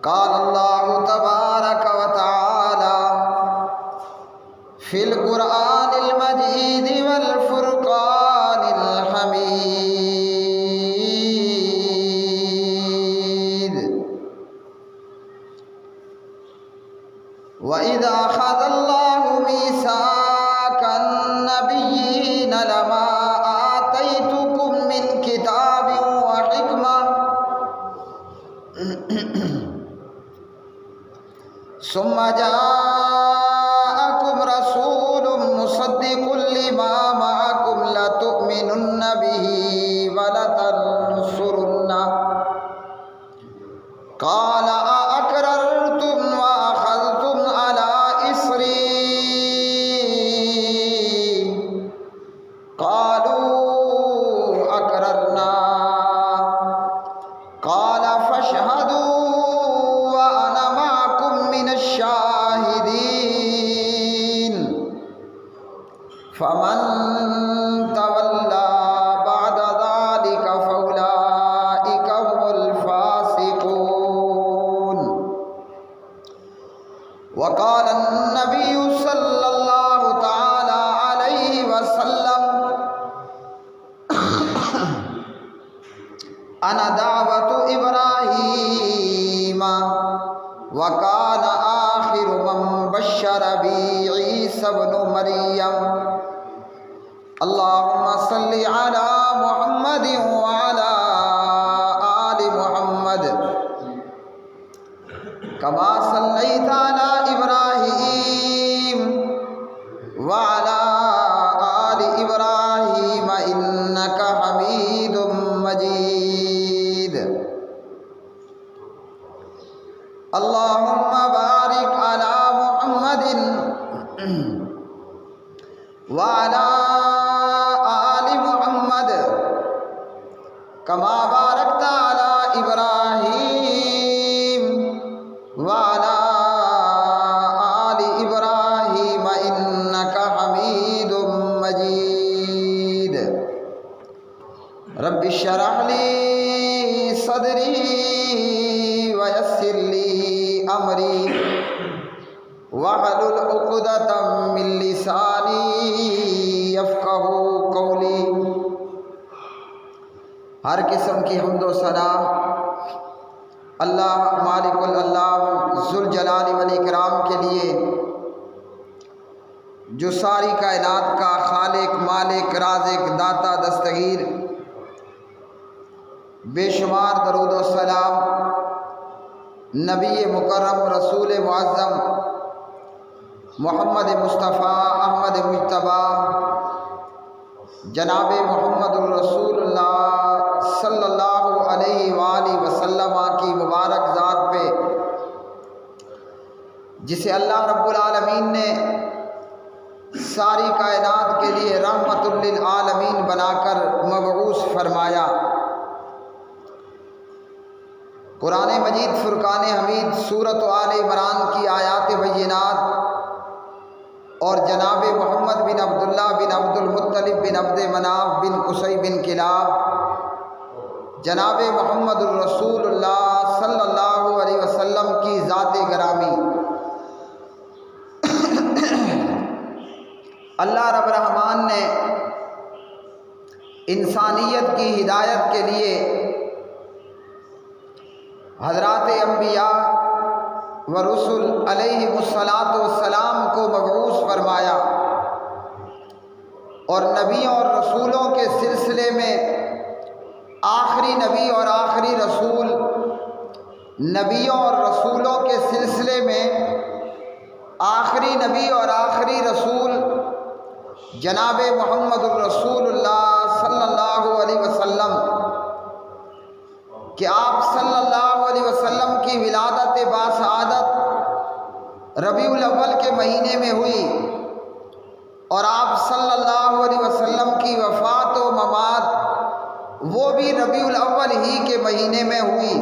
قال اللہ تبارک و تعالی فی القرآن المجید والفرقان الحمید وَإِذَا أَخَذَ اللَّهُ مِيثَاقَ النَّبِيِّينَ لَمَا آتَيْتُكُم مِّن كِتَابٍ وَحِكْمَةٍ ثُمَّ جَاءَكُمْ رَسُولٌ مُّصَدِّقٌ لِّمَا مَعَكُمْ لَتُؤْمِنُنَّ بِهِ وَلَتَنصُرُنَّهُ قَالَ أَأَقْرَرْتُمْ وَأَخَذْتُمْ عَلَىٰ إِصْرِي قَالُوا أَقْرَرْنَا قَالَ فَاشْهَدُوا وَأَنَا مَعَكُم مِّنَ الشَّاهِدِينَ فَمَن تَوَلَّىٰ بَعْدَ ذَٰلِكَ فَأُولَٰئِكَ هُمُ الْفَاسِقُونَ وقال النبي صلى الله تعالى عليه وسلم أنا دعوة إبراهيم وكان آخر من بشر بي عيسى ابن مريم اللهم صل على محمد وعلى آل محمد كما صليت على إبراهيم وعلى آل إبراهيم إنك حميد مجيد اللهم بارك على محمد وعلى آل محمد كما باركت على إبراهيم وعلى آل إبراهيم إنك حميد مجيد رب اشرح لي صدري ويسر لي أمري واحلل عقدة من لساني يفقهوا قولي ہر قسم کی حمد و ثنا اللہ مالک الالام ذوالجلال والاکرام کے لیے جو ساری کائنات کا خالق مالک رازق داتا دستگیر بے شمار درود و سلام نبی مکرم رسول معظم محمد مصطفیٰ احمد مجتبیٰ جناب محمد الرسول اللہ صلی اللہ علیہ وآلہ وسلم کی مبارک ذات پہ جسے اللہ رب العالمین نے ساری کائنات کے لیے رحمت للعالمین بنا کر مبعوث فرمایا۔ قرآن مجید فرقان حمید سورۃ آل عمران کی آیات بینات اور جناب محمد بن عبداللہ بن عبد المطلب بن عبد مناف بن قصی بن کلاب جناب محمد الرسول اللہ صلی اللہ علیہ وسلم کی ذات گرامی اللہ رب الرحمن نے انسانیت کی ہدایت کے لیے حضرات انبیاء و رسول علیہ السلام کو مبعوث فرمایا اور نبیوں اور رسولوں کے سلسلے میں آخری نبی اور آخری رسول نبیوں اور رسولوں کے سلسلے میں آخری نبی اور آخری رسول جناب محمد الرسول اللہ صلی اللہ علیہ وسلم کہ آپ صلی اللہ علیہ وسلم کی ولادت باسعادت ربیع الاول کے مہینے میں ہوئی اور آپ صلی اللہ علیہ وسلم کی وفات و ممات وہ بھی ربیع الاول ہی کے مہینے میں ہوئی۔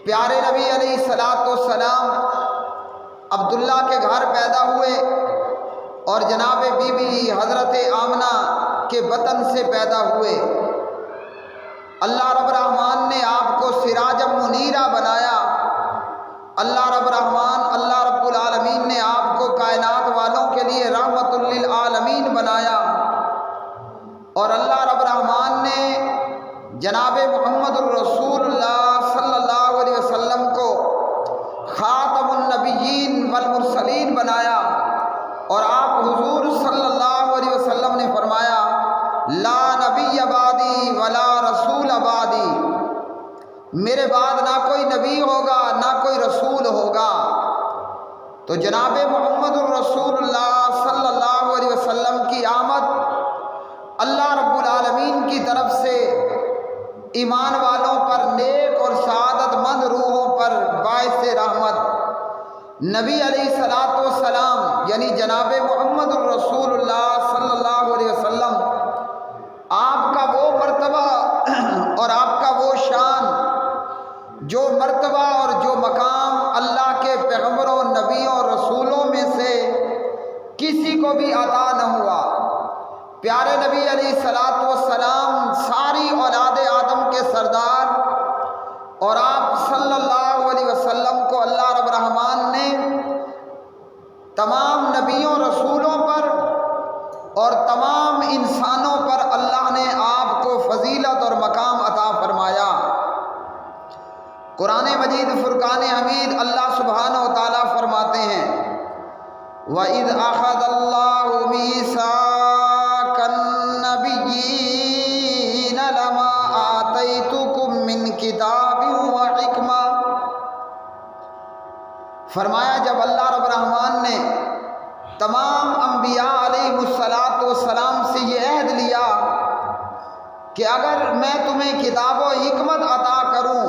پیارے نبی علیہ السلام عبداللہ کے گھر پیدا ہوئے اور جناب بی بی حضرت آمنہ کے بطن سے پیدا ہوئے۔ اللہ رب الرحمن نے آپ کو سراجا منیرا بنایا کوئی نبی ہوگا نہ کوئی رسول ہوگا۔ تو جناب محمد الرسول اللہ صلی اللہ علیہ وسلم کی آمد اللہ رب العالمین کی طرف سے ایمان والوں پر، نیک اور سعادت مند روحوں پر باعث رحمت، نبی علیہ الصلوۃ والسلام یعنی جناب محمد الرسول اللہ صلی اللہ علیہ وسلم، آپ کا وہ مرتبہ اور آپ کا وہ شان، جو مرتبہ اور جو مقام اللہ کے پیغمبروں، نبیوں، رسولوں میں سے کسی کو بھی عطا نہ ہوا۔ پیارے نبی علیہ الصلوۃ والسلام ساری اولاد آدم کے سردار، اور آپ صلی اللہ علیہ وسلم کو اللہ رب الرحمن نے تمام نبیوں، رسولوں پر اور تمام انسانوں پر اللہ نے آپ کو فضیلت اور مقام عطا فرمایا۔ قرآن مجید فرقان حمید اللہ سبحانہ و تعالیٰ فرماتے ہیں وَإِذْ أَخَذَ اللَّهُ مِيثَاقَ النَّبِيِّينَ لَمَا آتَيْتُكُم مِّن كِتَابٍ وَحِكْمَةٍ، فرمایا جب اللہ رب الرحمن نے تمام انبیاء علیہ الصلاۃ والسلام سے یہ عہد لیا کہ اگر میں تمہیں کتاب و حکمت عطا کروں،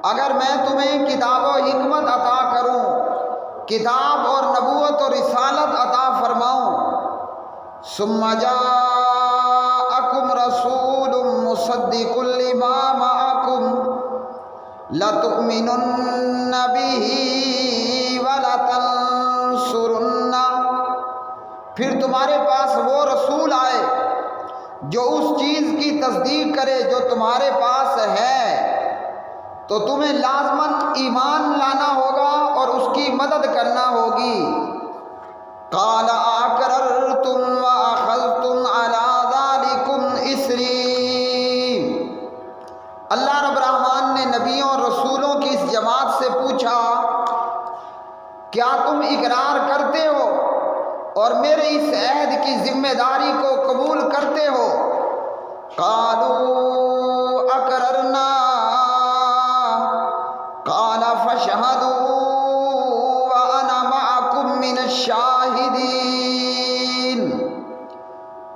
اگر میں تمہیں کتاب و حکمت عطا کروں، کتاب اور نبوت اور رسالت عطا فرماؤں، ثم جاءکم رسول مصدق لما معکم لتؤمنن به ولتنصرنہ، پھر تمہارے پاس وہ رسول آئے جو اس چیز کی تصدیق کرے جو تمہارے پاس ہے، تو تمہیں لازماً ایمان لانا ہوگا اور اس کی مدد کرنا ہوگی۔ قال اقررتم واخذتم على ذلكم اصری، اللہ رب الرحمن نے نبیوں اور رسولوں کی اس جماعت سے پوچھا کیا تم اقرار کرتے ہو اور میرے اس عہد کی ذمہ داری کو قبول کرتے ہو؟ قالوا اقررنا، قال فاشهدوا وانا معكم من الشاہدین۔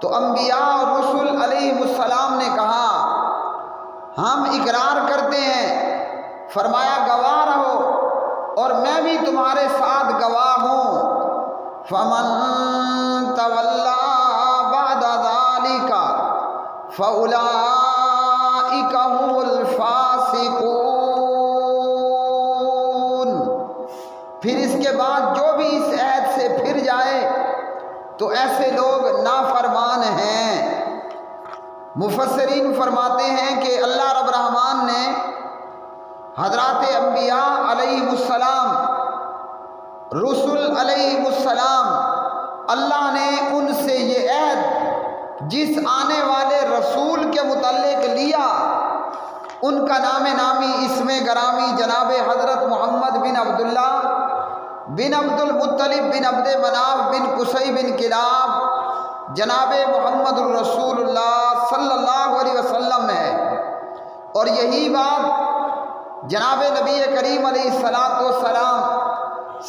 تو انبیاء اور رسل علیہ السلام نے کہا ہم اقرار کرتے ہیں، فرمایا گواہ رہو اور میں بھی تمہارے ساتھ گواہ ہوں۔ فمن تولی بعد ذلك فاولئک هم الفاسقون، پھر اس کے بعد جو بھی اس عہد سے پھر جائے تو ایسے لوگ نافرمان ہیں۔ مفسرین فرماتے ہیں کہ اللہ رب الرحمن نے حضرات انبیاء علیہ السلام، رسول علیہ السلام، اللہ نے ان سے یہ عہد جس آنے والے رسول کے متعلق لیا، ان کا نام نامی اسم گرامی جناب حضرت محمد بن عبداللہ بن عبد المطلب بن عبد مناف بن قصی بن کلاب جناب محمد الرسول اللہ صلی اللہ علیہ وسلم ہے۔ اور یہی بات جناب نبی کریم علیہ الصلاۃ والسلام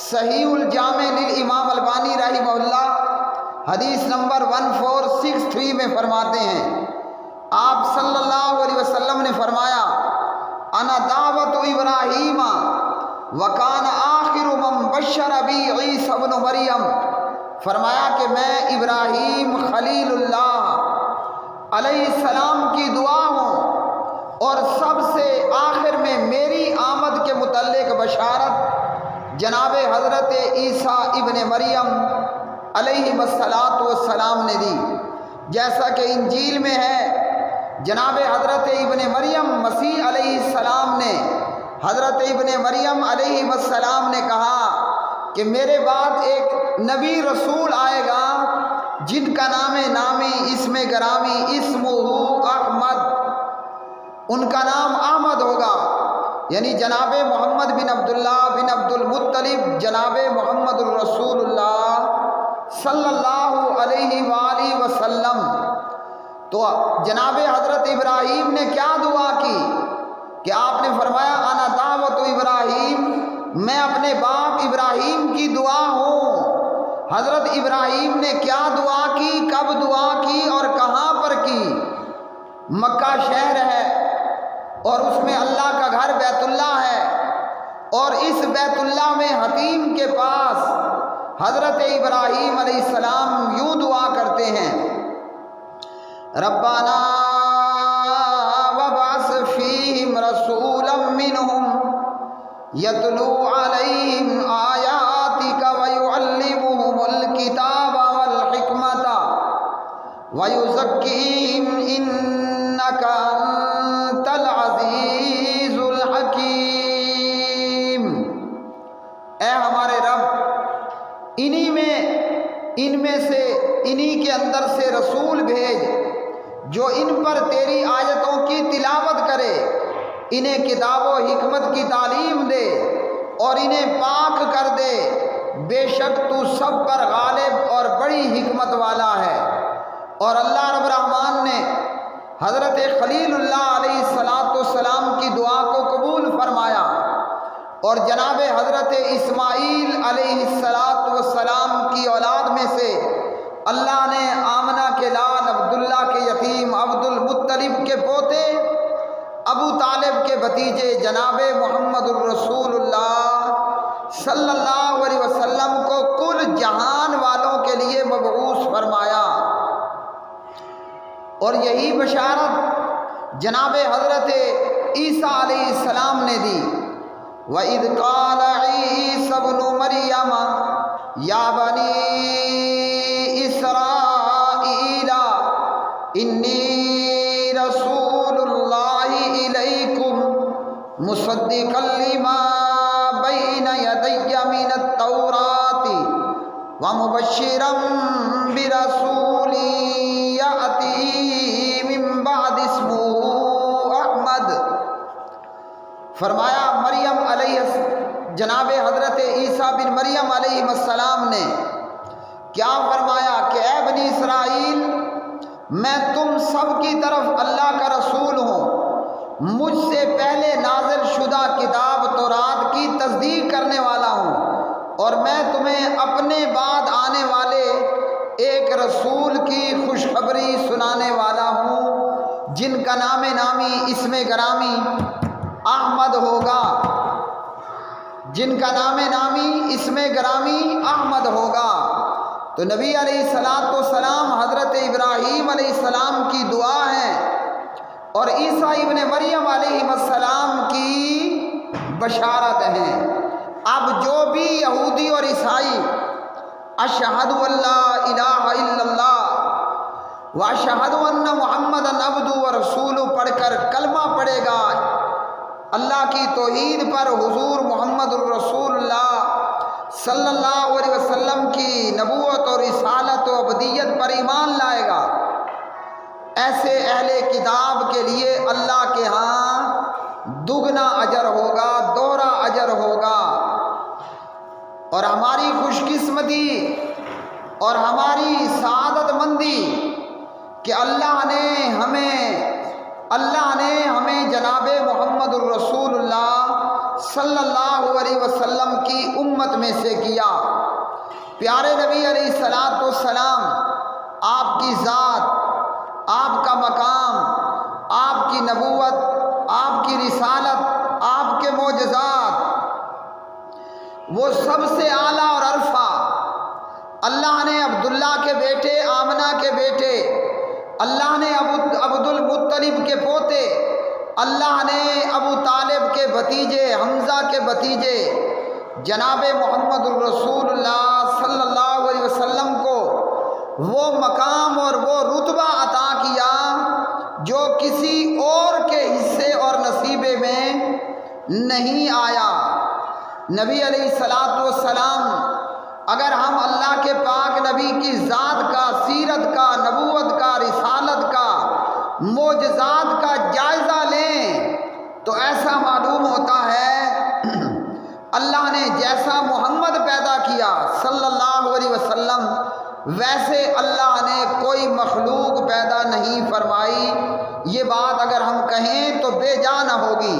صحیح الجامع للامام البانی رحمہ اللہ حدیث نمبر 1463 میں فرماتے ہیں، آپ صلی اللہ علیہ وسلم نے فرمایا انا دعوت ابراہیم وکان آخر من بشر بی عیسی ابن مریم، فرمایا کہ میں ابراہیم خلیل اللہ علیہ السلام کی دعا ہوں اور سب سے آخر میں میری آمد کے متعلق بشارت جناب حضرت عیسیٰ ابن مریم علیہ السلام نے دی، جیسا کہ انجیل میں ہے جناب حضرت ابن مریم مسیح علیہ السلام نے، حضرت ابن مریم علیہ السلام نے کہا کہ میرے بعد ایک نبی رسول آئے گا جن کا نام نامی اسم گرامی اسمہ احمد، ان کا نام احمد ہوگا، یعنی جناب محمد بن عبداللہ بن عبد المطلب جناب محمد الرسول اللہ صلی اللہ علیہ وآلہ وسلم۔ تو جناب حضرت ابراہیم نے کیا دعا کی؟ کہ آپ نے فرمایا انا دعوت ابراہیم، میں اپنے باپ ابراہیم کی دعا ہوں۔ حضرت ابراہیم نے کیا دعا کی، کب دعا کی اور کہاں پر کی؟ مکہ شہر ہے اور اس میں اللہ کا گھر بیت اللہ ہے، اور اس بیت اللہ میں حتیم کے پاس حضرت ابراہیم علیہ السلام یوں دعا کرتے ہیں، ربنا وابعث فیہم رسولا منہم یتلو علیہم آیاتک ویعلمہم الکتاب والحکمت ویزکیہم انک انت العزیز الحکیم۔ اے ہمارے رب، انہی کے اندر سے رسول بھیج جو ان پر تیری آیتوں کی تلاوت کرے، انہیں کتاب و حکمت کی تعلیم دے اور انہیں پاک کر دے، بے شک تو سب پر غالب اور بڑی حکمت والا ہے۔ اور اللہ رب الرحمن نے حضرت خلیل اللہ علیہ السلام کی دعا کو قبول فرمایا، اور جناب حضرت اسماعیل علیہ السلام کی اولاد میں سے اللہ نے آمنہ کے لال عبداللہ کے یتیم عبد المطلب کے پوتے ابو طالب کے بھتیجے جناب محمد الرسول اللہ صلی اللہ علیہ وسلم کو کل جہان والوں کے لیے مبعوث فرمایا۔ اور یہی بشارت جناب حضرت عیسیٰ علیہ السلام نے دی، وَإِذْ قَالَ عِيسَى ابْنُ مَرْيَمَ يَا بَنِي إِسْرَائِيلَ إِنِّي رَسُولُ اللَّهِ إِلَيْكُمْ مُصَدِّقًا لِمَا بَيْنَ يَدَيَّ مِنَ التَّوْرَاةِ وَمُبَشِّرًا بِرَسُولٍ يَأْتِي مِن بَعْدِ اسْمُهُ أَحْمَدُ۔ فرمایا مریم جناب حضرت عیسیٰ بن مریم علیہ السلام نے کیا فرمایا کہ اے بنی اسرائیل، میں تم سب کی طرف اللہ کا رسول ہوں، مجھ سے پہلے نازل شدہ کتاب تورات کی تصدیق کرنے والا ہوں، اور میں تمہیں اپنے بعد آنے والے ایک رسول کی خوشخبری سنانے والا ہوں جن کا نام نامی اسم گرامی احمد ہوگا، جن کا نام نامی اسم گرامی احمد ہوگا۔ تو نبی علیہ السلام حضرت ابراہیم علیہ السلام کی دعا ہے اور عیسیٰ ابن مریم علیہ السلام کی بشارت ہے۔ اب جو بھی یہودی اور عیسائی اشہد ان لا الہ الا اللہ واشہد ان محمد عبدہ ورسولہ پڑھ کر کلمہ پڑھے گا اللہ کی توحید پر، حضور محمد الرسول اللہ صلی اللہ علیہ وسلم کی نبوت اور رسالت و عبدیت پر ایمان لائے گا، ایسے اہل کتاب کے لیے اللہ کے ہاں دگنا اجر ہوگا، دوہرا اجر ہوگا۔ اور ہماری خوش قسمتی اور ہماری سعادت مندی کہ اللہ نے ہمیں جناب محمد الرسول اللہ صلی اللہ علیہ وسلم کی امت میں سے کیا۔ پیارے نبی علیہ السلام، آپ کی ذات، آپ کا مقام، آپ کی نبوت، آپ کی رسالت، آپ کے معجزات، وہ سب سے اعلیٰ اور عرفہ۔ اللہ نے عبداللہ کے بیٹے، آمنہ کے بیٹے، اللہ نے عبد المطلب کے پوتے، اللہ نے ابو طالب کے بھتیجے، حمزہ کے بھتیجے جناب محمد الرسول اللہ صلی اللہ علیہ وسلم کو وہ مقام اور وہ رتبہ عطا کیا جو کسی اور کے حصے اور نصیبے میں نہیں آیا۔ نبی علیہ السلام، اگر ہم اللہ کے پاک نبی کی ذات کا، سیرت کا، نبوت کا، رسالت کا، معجزات کا جائزہ لیں تو ایسا معلوم ہوتا ہے اللہ نے جیسا محمد پیدا کیا صلی اللہ علیہ وسلم، ویسے اللہ نے کوئی مخلوق پیدا نہیں فرمائی۔ یہ بات اگر ہم کہیں تو بے جا نہ ہوگی۔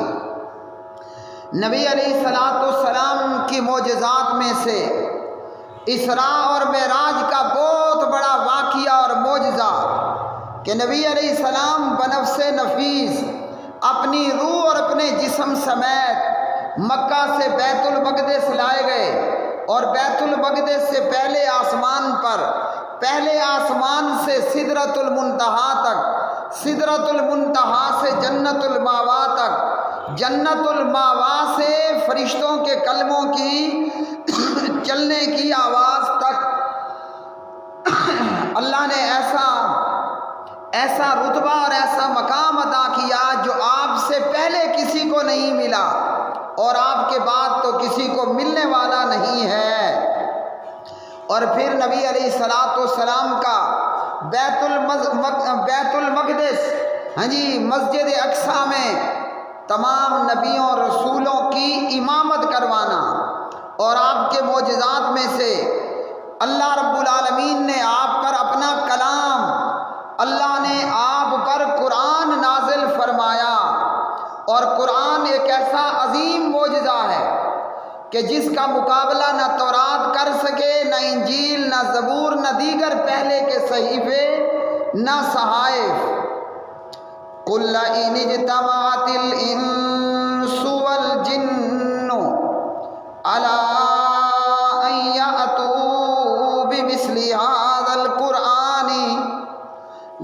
نبی علیہ السلام کی معجزات میں سے اسراء اور معراج کا بہت بڑا واقعہ اور معجزہ کہ نبی علیہ السلام بنفس نفیس اپنی روح اور اپنے جسم سمیت مکہ سے بیت المقدس لائے گئے، اور بیت المقدس سے پہلے آسمان سے سدرۃ المنتہا تک، سدرۃ المنتہا سے جنت الماوا تک، جنت الماوا سے فرشتوں کے کلموں کی چلنے کی آواز تک اللہ نے ایسا رتبہ اور ایسا مقام عطا کیا جو آپ سے پہلے کسی کو نہیں ملا اور آپ کے بعد تو کسی کو ملنے والا نہیں ہے۔ اور پھر نبی علیہ السلام کا بیت المقدس مسجد اقصی میں تمام نبیوں اور رسولوں کی امامت کروانا، اور آپ کے معجزات میں سے اللہ رب العالمین نے آپ پر اپنا کلام، اللہ نے آپ پر قرآن نازل فرمایا، اور قرآن ایک ایسا عظیم معجزہ ہے کہ جس کا مقابلہ نہ تورات کر سکے، نہ انجیل، نہ زبور، نہ دیگر پہلے کے صحیفے، نہ صحائف۔ قُلْ لَئِنِ اجْتَمَعَتِ الْإِنسُ وَالْجِنُّ عَلَىٰ أَن يَأْتُوا بِمِثْلِ هَٰذَا الْقُرْآنِ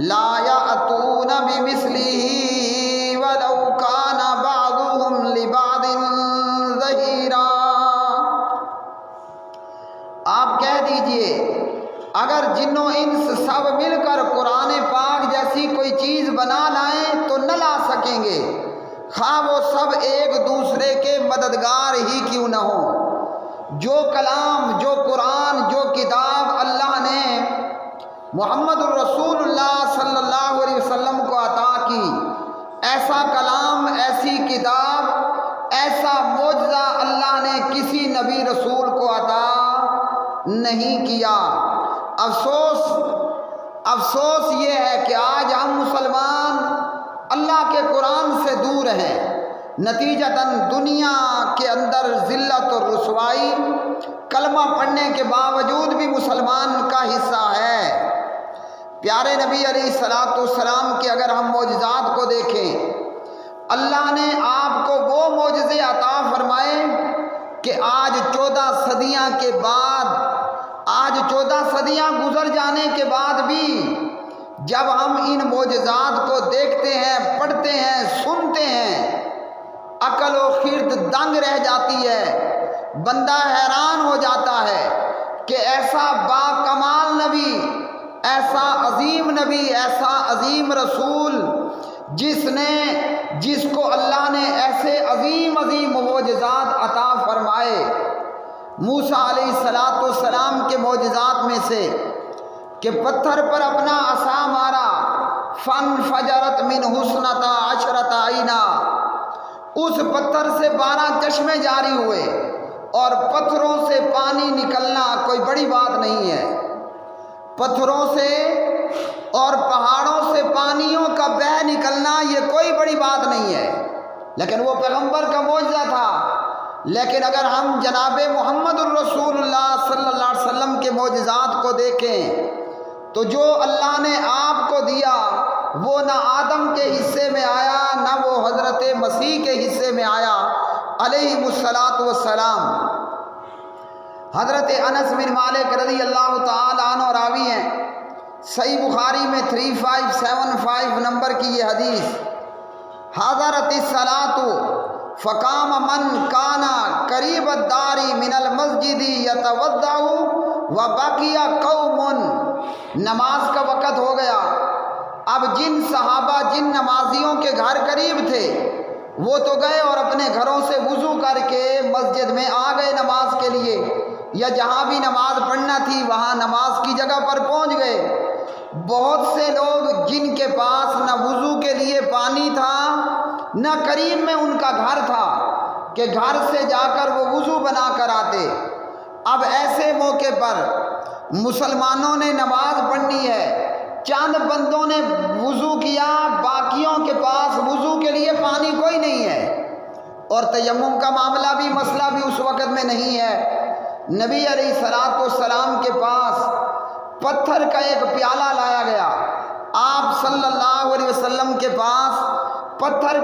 لَا يَأْتُونَ بِمِثْلِهِ وَلَوْ كَانَ بَعْضُهُمْ لِبَعْضٍ ظَهِيرًا۔ آپ کہہ دیجئے اگر جن و انس سب مل کر قرآن پاک جیسی کوئی چیز بنا لائیں تو نہ لا سکیں گے، خواہ وہ سب ایک دوسرے کے مددگار ہی کیوں نہ ہوں۔ جو کلام، جو قرآن، جو کتاب اللہ نے محمد الرسول اللہ صلی اللہ علیہ وسلم کو عطا کی، ایسا کلام، ایسی کتاب، ایسا معجزہ اللہ نے کسی نبی رسول کو عطا نہیں کیا۔ افسوس یہ ہے کہ آج ہم مسلمان اللہ کے قرآن سے دور ہیں، نتیجتاً دنیا کے اندر ذلت اور رسوائی کلمہ پڑھنے کے باوجود بھی مسلمان کا حصہ ہے۔ پیارے نبی علیہ السلام کے اگر ہم معجزات کو دیکھیں، اللہ نے آپ کو وہ معجزے عطا فرمائے کہ آج 14 صدیاں کے بعد، آج 14 صدیاں گزر جانے کے بعد بھی جب ہم ان معجزات کو دیکھتے ہیں، پڑھتے ہیں، سنتے ہیں، عقل و خرد دنگ رہ جاتی ہے، بندہ حیران ہو جاتا ہے کہ ایسا با کمال نبی، ایسا عظیم نبی، ایسا عظیم رسول جس کو اللہ نے ایسے عظیم معجزات عطا فرمائے۔ موسیٰ علیہ السلام کے معجزات میں سے کہ پتھر پر اپنا عصا مارا، فانفجرت منہ اثنتا عشرۃ عینا، اس پتھر سے 12 چشمے جاری ہوئے، اور پتھروں سے پانی نکلنا کوئی بڑی بات نہیں ہے۔ پتھروں سے اور پہاڑوں سے پانیوں کا بہہ نکلنا یہ کوئی بڑی بات نہیں ہے، لیکن وہ پیغمبر کا معجزہ تھا۔ لیکن اگر ہم جناب محمد الرسول اللہ صلی اللہ علیہ وسلم کے معجزات کو دیکھیں تو جو اللہ نے آپ کو دیا وہ نہ آدم کے حصے میں آیا، نہ وہ حضرت مسیح کے حصے میں آیا علیہ الصلاۃ والسلام۔ حضرت انس بن مالک رضی اللہ تعالی عنہ راوی ہیں، صحیح بخاری میں 3575 نمبر کی یہ حدیث، حضرت الصلاۃ فقام من کانا قریب الدار من المسجد یتوضأ وبقی قوم، نماز کا وقت ہو گیا، اب جن صحابہ، جن نمازیوں کے گھر قریب تھے وہ تو گئے اور اپنے گھروں سے وضو کر کے مسجد میں آ گئے نماز کے لیے، یا جہاں بھی نماز پڑھنا تھی وہاں نماز کی جگہ پر پہنچ گئے۔ بہت سے لوگ جن کے پاس نہ وضو کے لیے پانی تھا، نہ قریب میں ان کا گھر تھا کہ گھر سے جا کر وہ وضو بنا کر آتے، اب ایسے موقع پر مسلمانوں نے نماز پڑھنی ہے، چند بندوں نے وضو کیا، باقیوں کے پاس وضو کے لیے پانی کوئی نہیں ہے، اور تیمم کا معاملہ بھی مسئلہ بھی اس وقت میں نہیں ہے۔ نبی علیہ الصلوۃ والسلام کے پاس پتھر کا ایک پیالہ لایا گیا، آپ صلی اللہ علیہ وسلم کے پاس پتھر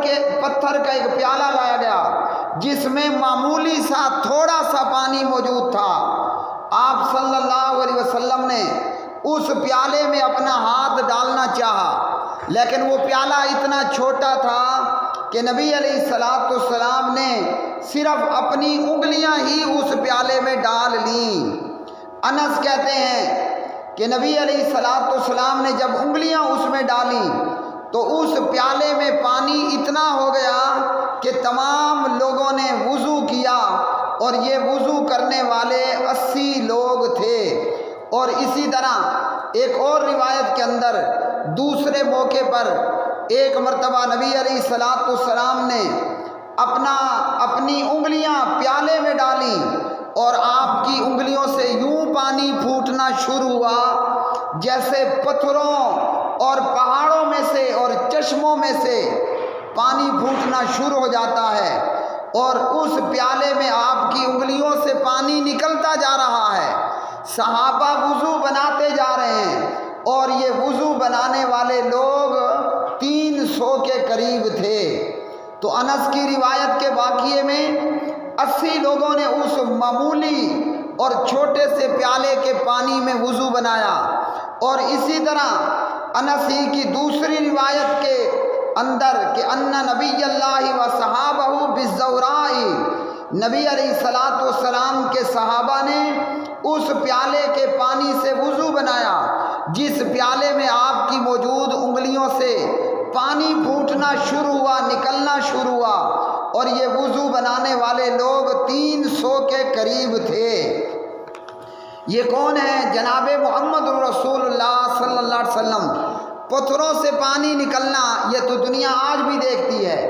کا ایک پیالہ لایا گیا جس میں معمولی سا تھوڑا سا پانی موجود تھا۔ آپ صلی اللہ علیہ وسلم نے اس پیالے میں اپنا ہاتھ ڈالنا چاہا، لیکن وہ پیالہ اتنا چھوٹا تھا کہ نبی علیہ الصلوۃ والسلام نے صرف اپنی انگلیاں ہی اس پیالے میں ڈال لیں۔ انس کہتے ہیں کہ نبی علیہ الصلوۃ والسلام نے جب انگلیاں اس میں ڈالیں تو اس پیالے میں پانی اتنا ہو گیا کہ تمام لوگوں نے وضو کیا، اور یہ وضو کرنے والے 80 لوگ تھے۔ اور اسی طرح ایک اور روایت کے اندر دوسرے موقع پر ایک مرتبہ نبی علیہ الصلوۃ والسلام نے اپنی انگلیاں پیالے میں ڈالیں، اور آپ کی انگلیوں سے یوں پانی پھوٹنا شروع ہوا جیسے پتھروں اور پہاڑوں میں سے اور چشموں میں سے پانی پھوٹنا شروع ہو جاتا ہے، اور اس پیالے میں آپ کی انگلیوں سے پانی نکلتا جا رہا ہے۔ صحابہ وضو بناتے جا رہے ہیں، اور یہ وضو بنانے والے لوگ 300 کے قریب تھے۔ تو انس کی روایت کے واقعے میں 80 لوگوں نے اس معمولی اور چھوٹے سے پیالے کے پانی میں وضو بنایا۔ اور اسی طرح انس ہی کی دوسری روایت کے اندر کہ ان نبی اللہ و صحابہ بالزوراء، نبی علیہ الصلوۃ والسلام کے صحابہ نے اس پیالے کے پانی سے وضو بنایا جس پیالے میں آپ کی موجود انگلیوں سے پانی پھوٹنا شروع ہوا، نکلنا شروع ہوا، اور یہ وضو بنانے والے لوگ 300 کے قریب تھے۔ یہ کون ہے؟ جناب محمد رسول اللہ صلی اللہ علیہ وسلم۔ پتھروں سے پانی نکلنا یہ تو دنیا آج بھی دیکھتی ہے،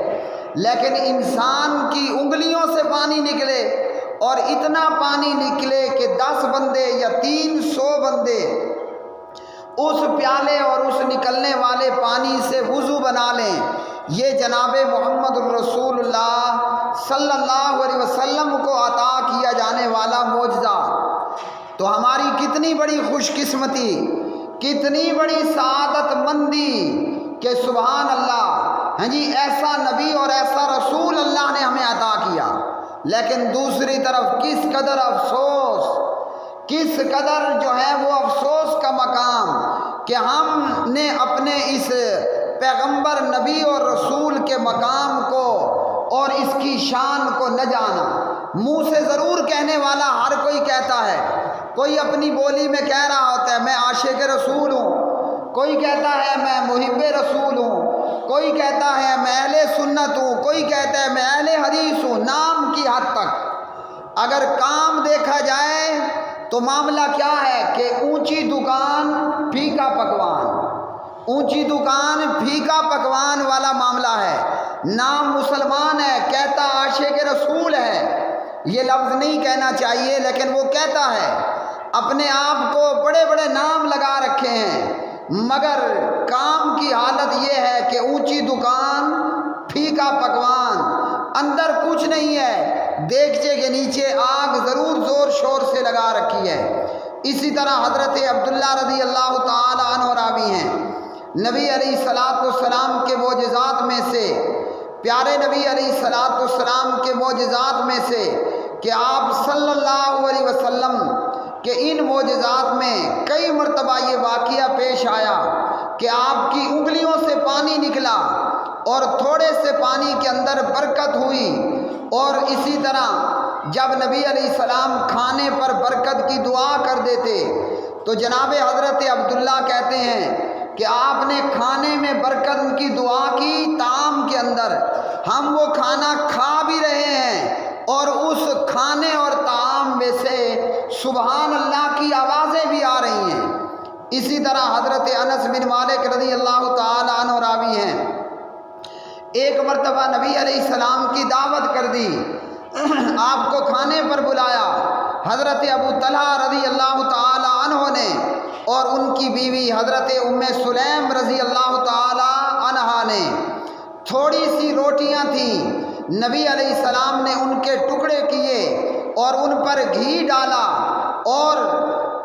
لیکن انسان کی انگلیوں سے پانی نکلے، اور اتنا پانی نکلے کہ 10 بندے یا 300 بندے اس پیالے اور اس نکلنے والے پانی سے وضو بنا لیں، یہ جناب محمد رسول اللہ صلی اللہ علیہ وسلم کو عطا کیا جانے والا معجزہ۔ تو ہماری کتنی بڑی خوش قسمتی، کتنی بڑی سعادت مندی کہ سبحان اللہ، ہاں جی، ایسا نبی اور ایسا رسول اللہ نے ہمیں عطا کیا۔ لیکن دوسری طرف کس قدر افسوس، کس قدر جو ہے وہ افسوس کا مقام کہ ہم نے اپنے اس پیغمبر نبی اور رسول کے مقام کو اور اس کی شان کو نہ جانا۔ منہ سے ضرور کہنے والا ہر کوئی کہتا ہے، کوئی اپنی بولی میں کہہ رہا ہوتا ہے میں عاشق رسول ہوں، کوئی کہتا ہے میں محب رسول ہوں، کوئی کہتا ہے میں اہل سنت ہوں، کوئی کہتا ہے میں اہل حدیث ہوں، نام کی حد تک۔ اگر کام دیکھا جائے تو معاملہ کیا ہے کہ اونچی دکان پھیکا پکوان، اونچی دکان پھیکا پکوان والا معاملہ ہے۔ نام مسلمان ہے، کہتا عاشق رسول ہے، یہ لفظ نہیں کہنا چاہیے لیکن وہ کہتا ہے، اپنے آپ کو بڑے بڑے نام لگا رکھے ہیں، مگر کام کی حالت یہ ہے کہ اونچی دکان پھیکا پکوان، اندر کچھ نہیں ہے، دیگچے کے نیچے آگ ضرور زور شور سے لگا رکھی ہے۔ اسی طرح حضرت عبداللہ رضی اللہ تعالی عنہ راوی ہیں، نبی علیہ الصلوۃ والسلام کے معجزات میں سے، پیارے نبی علیہ الصلوۃ والسلام کے معجزات میں سے کہ آپ صلی اللہ علیہ وسلم کہ ان معجزات میں کئی مرتبہ یہ واقعہ پیش آیا کہ آپ کی انگلیوں سے پانی نکلا اور تھوڑے سے پانی کے اندر برکت ہوئی۔ اور اسی طرح جب نبی علیہ السلام کھانے پر برکت کی دعا کر دیتے تو جناب حضرت عبداللہ کہتے ہیں کہ آپ نے کھانے میں برکت کی دعا کی، طعام کے اندر ہم وہ کھانا کھا بھی رہے ہیں اور اس کھانے اور طعام میں سے سبحان اللہ کی آوازیں بھی آ رہی ہیں۔ اسی طرح حضرت انس بن مالک رضی اللہ تعالی عنہ راوی ہیں، ایک مرتبہ نبی علیہ السلام کی دعوت کر دی، آپ کو کھانے پر بلایا، حضرت ابو طلحہ رضی اللہ تعالی عنہ نے اور ان کی بیوی حضرت ام سلیم رضی اللہ تعالی عنہا نے تھوڑی سی روٹیاں تھیں، نبی علیہ السلام نے ان کے ٹکڑے کیے اور ان پر گھی ڈالا، اور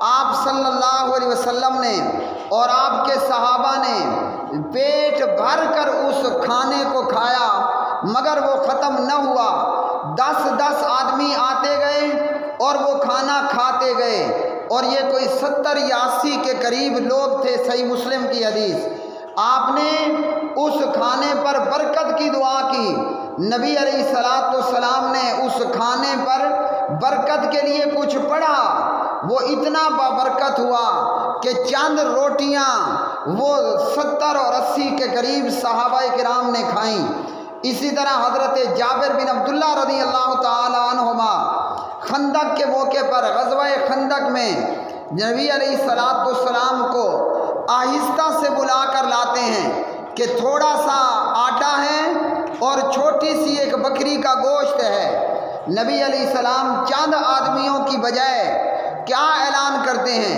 آپ صلی اللہ علیہ وسلم نے اور آپ کے صحابہ نے پیٹ بھر کر اس کھانے کو کھایا، مگر وہ ختم نہ ہوا۔ 10 آدمی آتے گئے اور وہ کھانا کھاتے گئے، اور یہ کوئی 70 یا 80 کے قریب لوگ تھے، صحیح مسلم کی حدیث۔ آپ نے اس کھانے پر برکت کی دعا کی، نبی علیہ السلام نے اس کھانے پر برکت کے لیے کچھ پڑھا، وہ اتنا بابرکت ہوا کہ چند روٹیاں وہ 70 اور 80 کے قریب صحابہ کرام نے کھائیں۔ اسی طرح حضرت جابر بن عبداللہ رضی اللہ تعالی عنہما خندق کے موقع پر غزوہ خندق میں نبی علیہ السلام کو آہستہ سے بلا کر لاتے ہیں کہ تھوڑا سا آٹا ہے اور چھوٹی سی ایک بکری کا گوشت ہے۔ نبی علیہ السلام چند آدمیوں کی بجائے کیا اعلان کرتے ہیں؟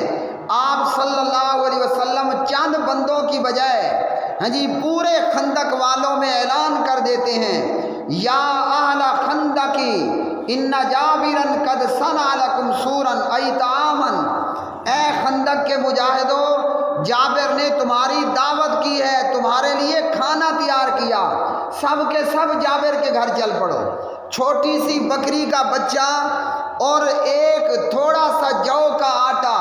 آپ صلی اللہ علیہ وسلم چند بندوں کی بجائے پورے خندق والوں میں اعلان کر دیتے ہیں، یا اہل خندقی ان جابرا قد صنع لکم سورا ای طعاما، اے خندق کے مجاہدوں، جابر نے تمہاری دعوت کی ہے، تمہارے لیے کھانا تیار کیا، سب کے سب جابر کے گھر چل پڑو۔ چھوٹی سی بکری کا بچہ اور ایک تھوڑا سا جو کا آٹا،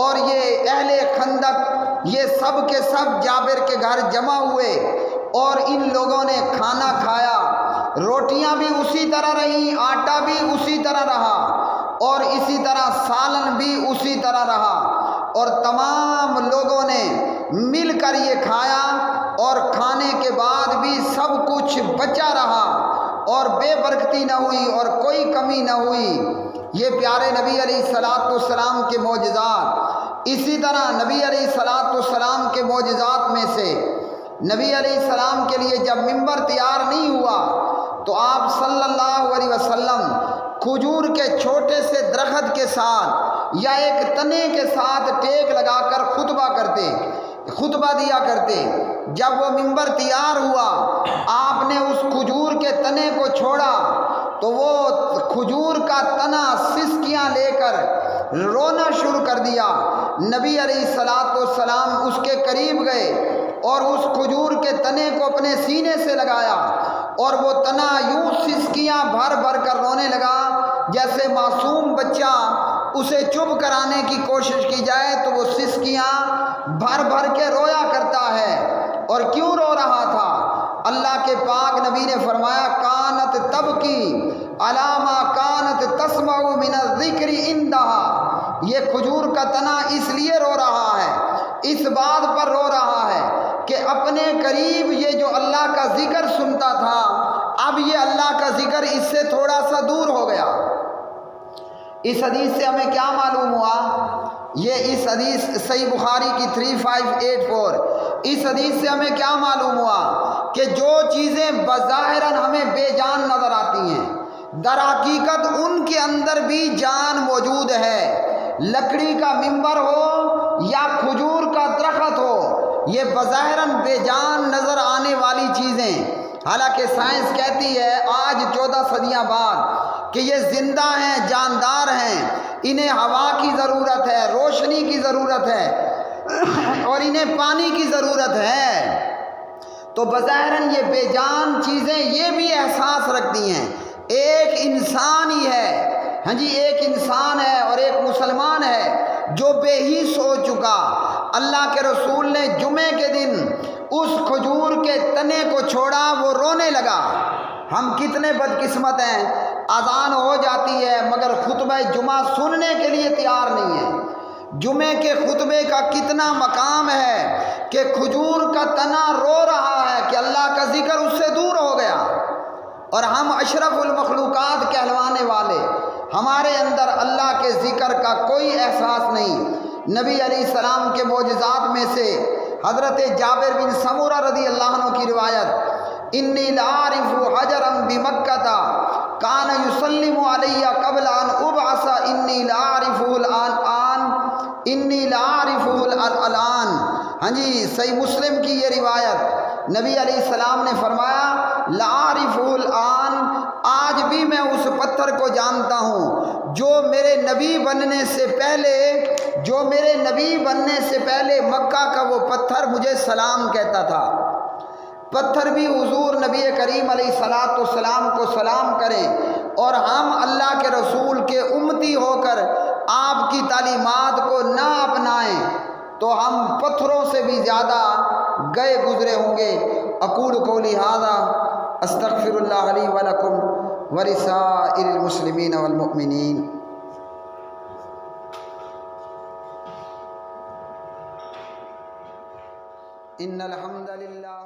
اور یہ اہل خندق یہ سب کے سب جابر کے گھر جمع ہوئے، اور ان لوگوں نے کھانا کھایا۔ روٹیاں بھی اسی طرح رہیں، آٹا بھی اسی طرح رہا، اور اسی طرح سالن بھی اسی طرح رہا، اور تمام لوگوں نے مل کر یہ کھایا، اور کھانے کے بعد بھی سب کچھ بچا رہا اور بے برکتی نہ ہوئی اور کوئی کمی نہ ہوئی۔ یہ پیارے نبی علیہ السلام کے معجزات۔ اسی طرح نبی علیہ السلام کے معجزات میں سے نبی علیہ السلام کے لیے جب ممبر تیار نہیں ہوا تو آپ صلی اللہ علیہ وسلم کھجور کے چھوٹے سے درخت کے ساتھ یا ایک تنے کے ساتھ ٹیک لگا کر خطبہ دیا کرتے۔ جب وہ ممبر تیار ہوا، آپ نے اس کھجور کے تنے کو چھوڑا تو وہ کھجور کا تنا سسکیاں لے کر رونا شروع کر دیا۔ نبی علیہ السلام اس کے قریب گئے اور اس کھجور کے تنے کو اپنے سینے سے لگایا، اور وہ تنا یوں سسکیاں بھر بھر کر رونے لگا جیسے معصوم بچہ اسے چپ کرانے کی کوشش کی جائے تو وہ سسکیاں بھر بھر کے رویا کرتا ہے۔ اور کیوں رو رہا تھا؟ اللہ کے پاک نبی نے فرمایا کانت تبکی علامہ کانت تسمع من الذکر عندها، یہ کھجور کا تنا اس لیے رو رہا ہے، اس بات پر رو رہا ہے کہ اپنے قریب یہ جو اللہ کا ذکر سنتا تھا، اب یہ اللہ کا ذکر اس سے تھوڑا سا دور ہو گیا۔ اس حدیث سے ہمیں کیا معلوم ہوا؟ اس حدیث صحیح بخاری کی 3584، اس حدیث سے ہمیں کیا معلوم ہوا کہ جو چیزیں بظاہراً ہمیں بے جان نظر آتی ہیں، در حقیقت ان کے اندر بھی جان موجود ہے۔ لکڑی کا ممبر ہو یا کھجور کا درخت ہو، یہ بظاہراً بے جان نظر آنے والی چیزیں، حالانکہ سائنس کہتی ہے آج 14 صدیاں بعد کہ یہ زندہ ہیں، جاندار ہیں، انہیں ہوا کی ضرورت ہے، روشنی کی ضرورت ہے، اور انہیں پانی کی ضرورت ہے۔ تو بظاہراً یہ بے جان چیزیں یہ بھی احساس رکھتی ہیں۔ ایک انسان ہی ہے، ایک انسان ہے اور ایک مسلمان ہے جو بے حس ہو چکا۔ اللہ کے رسول نے جمعے کے دن اس کھجور کے تنے کو چھوڑا، وہ رونے لگا۔ ہم کتنے بدقسمت ہیں، اذان ہو جاتی ہے مگر خطبہ جمعہ سننے کے لیے تیار نہیں ہے۔ جمعے کے خطبے کا کتنا مقام ہے کہ کھجور کا تنا رو رہا ہے کہ اللہ کا ذکر اس سے دور ہو گیا، اور ہم اشرف المخلوقات کہلوانے والے، ہمارے اندر اللہ کے ذکر کا کوئی احساس نہیں۔ نبی علیہ السلام کے معجزات میں سے حضرت جابر بن سمورہ رضی اللہ عنہ کی روایت، انی لعارف حجرا بمکہ کان یسلم علی قبل ان ابعث انی انی لا اعرفہ الان انی لا اعرفہ الان۔ ہاں جی، صحیح مسلم کی یہ روایت، نبی علیہ السلام نے فرمایا لا اعرفہ الان، آج بھی میں اس پتھر کو جانتا ہوں جو میرے نبی بننے سے پہلے مکہ کا وہ پتھر مجھے سلام کہتا تھا۔ پتھر بھی حضور نبی کریم علیہ الصلاۃ والسلام کو سلام کریں، اور ہم اللہ کے رسول کے امتی ہو کر آپ کی تعلیمات کو نہ اپنائیں تو ہم پتھروں سے بھی زیادہ گئے گزرے ہوں گے۔ اقول قولی ھذا استغفر اللہ لی ولکم ولسائر المسلمین والمؤمنین۔ ان الحمد للہ